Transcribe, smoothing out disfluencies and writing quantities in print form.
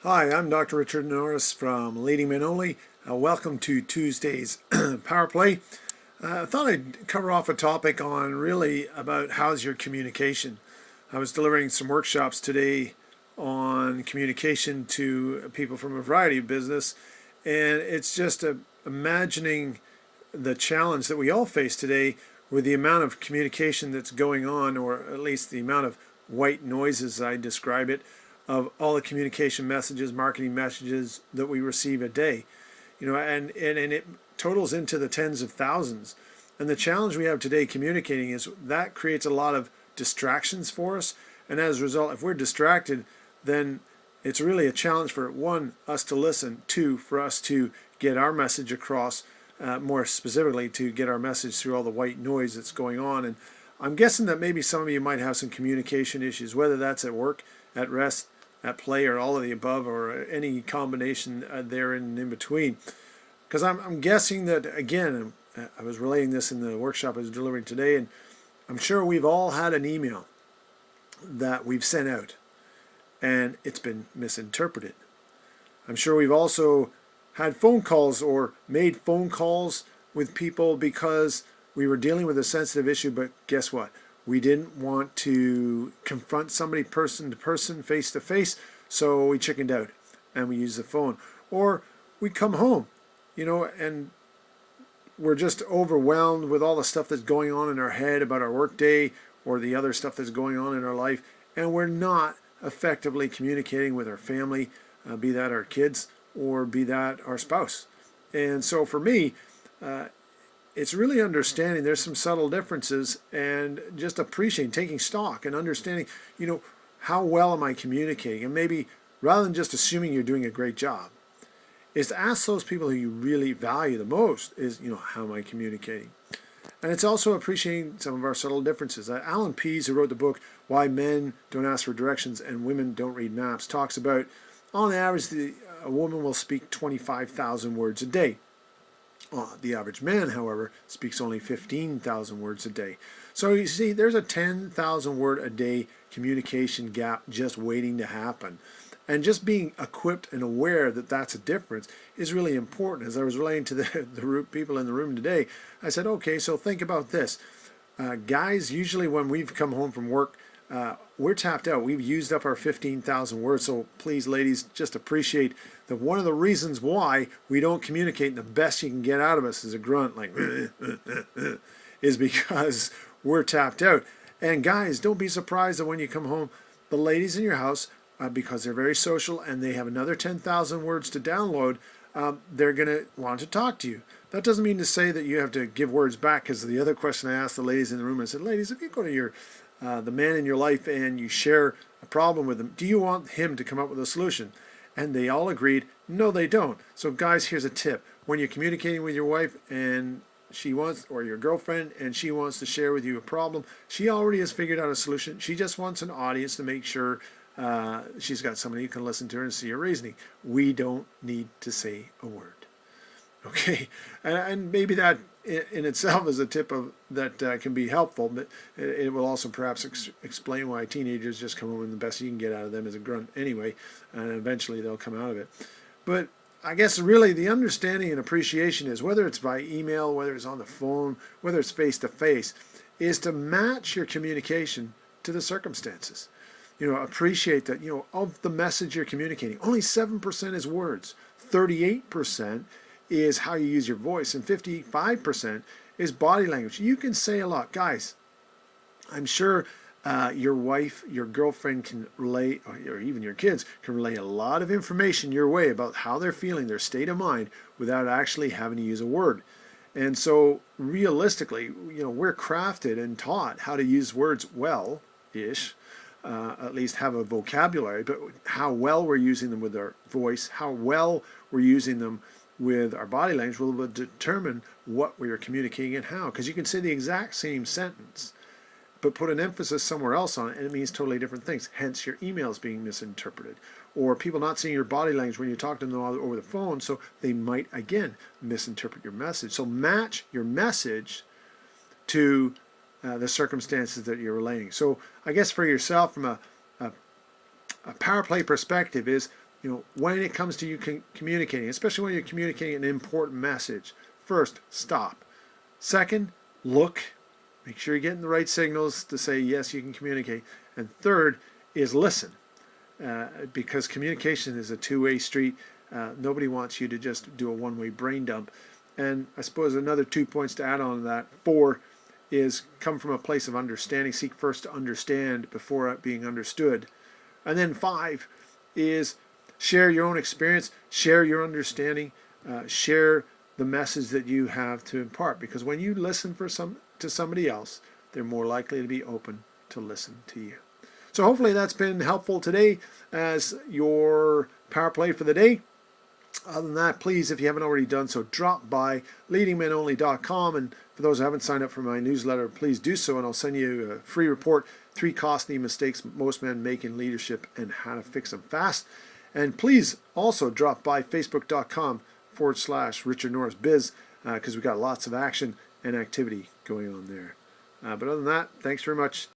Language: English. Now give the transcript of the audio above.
Hi, I'm Dr. Richard Norris from Leading Men Only. Welcome to Tuesday's Power Play. I thought I'd cover off a topic on really about how's your communication. I was delivering some workshops today on communication to people from a variety of business, and it's just imagining the challenge that we all face today with the amount of communication that's going on, or at least the amount of white noise, as I describe it, of all the communication messages, marketing messages that we receive a day. And it totals into the tens of thousands. And the challenge we have today communicating is that creates a lot of distractions for us. And as a result, if we're distracted, then it's really a challenge for one, us to listen, two, for us to get our message across, more specifically to get our message through all the white noise that's going on. And I'm guessing that maybe some of you might have some communication issues, whether that's at work, at rest, at play, or all of the above, or any combination there and in between. Because I'm guessing that, again, I was relating this in the workshop I was delivering today, and I'm sure we've all had an email that we've sent out, and it's been misinterpreted. I'm sure we've also had phone calls or made phone calls with people because we were dealing with a sensitive issue, but guess what? We didn't want to confront somebody person to person, face to face, so we chickened out and we used the phone. Or we come home, and we're just overwhelmed with all the stuff that's going on in our head about our workday or the other stuff that's going on in our life, and we're not effectively communicating with our family, be that our kids or be that our spouse. And so for me, it's really understanding there's some subtle differences and just appreciating, taking stock and understanding, how well am I communicating? And maybe rather than just assuming you're doing a great job, is to ask those people who you really value the most is, how am I communicating? And it's also appreciating some of our subtle differences. Alan Pease, who wrote the book, Why Men Don't Ask for Directions and Women Don't Read Maps, talks about, on average, a woman will speak 25,000 words a day. The average man, however, speaks only 15,000 words a day. So you see, there's a 10,000 word a day communication gap just waiting to happen. And just being equipped and aware that that's a difference is really important. As I was relating to the people in the room today, I said, okay, so think about this. Guys, usually when we've come home from work, we're tapped out. We've used up our 15,000 words. So please, ladies, just appreciate that one of the reasons why we don't communicate and the best you can get out of us is a grunt like is because we're tapped out. And guys, don't be surprised that when you come home, the ladies in your house, because they're very social and they have another 10,000 words to download, they're going to want to talk to you. That doesn't mean to say that you have to give words back, because the other question I asked the ladies in the room, I said, ladies, if you go to the man in your life and you share a problem with him, do you want him to come up with a solution? And they all agreed, no, they don't. So guys, here's a tip. When you're communicating with your wife and she wants, or your girlfriend, and she wants to share with you a problem, she already has figured out a solution. She just wants an audience to make sure she's got somebody who can listen to her and see her reasoning. We don't need to say a word. Okay, and maybe that in itself is a tip that can be helpful, but it will also perhaps explain why teenagers just come home and the best you can get out of them is a grunt anyway, and eventually they'll come out of it. But I guess really the understanding and appreciation is, whether it's by email, whether it's on the phone, whether it's face-to-face, is to match your communication to the circumstances. Appreciate that, of the message you're communicating, only 7% is words, 38% is how you use your voice, and 55% is body language. You can say a lot. Guys, I'm sure your wife, your girlfriend can relay, or even your kids can relay a lot of information your way about how they're feeling, their state of mind, without actually having to use a word. And so realistically, we're crafted and taught how to use words well-ish, at least have a vocabulary, but how well we're using them with our voice, how well we're using them with our body language will determine what we are communicating and how. Because you can say the exact same sentence, but put an emphasis somewhere else on it, and it means totally different things. Hence, your emails being misinterpreted, or people not seeing your body language when you talk to them over the phone, so they might, again, misinterpret your message. So match your message to the circumstances that you're relaying. So I guess for yourself, from a power play perspective, is when it comes to you communicating, especially when you're communicating an important message, first, stop. Second, look. Make sure you're getting the right signals to say, yes, you can communicate. And third is listen, because communication is a two-way street. Nobody wants you to just do a one-way brain dump. And I suppose another 2 points to add on to that. 4 is come from a place of understanding. Seek first to understand before being understood. And then 5 is share your own experience, share your understanding, share the message that you have to impart. Because when you listen to somebody else, they're more likely to be open to listen to you. So hopefully that's been helpful today as your power play for the day. Other than that, please, if you haven't already done so, drop by leadingmenonly.com. And for those who haven't signed up for my newsletter, please do so, and I'll send you a free report, 3 costly mistakes most men make in leadership and how to fix them fast. And please also drop by facebook.com/Richard Norris Biz, because we've got lots of action and activity going on there. But other than that, thanks very much.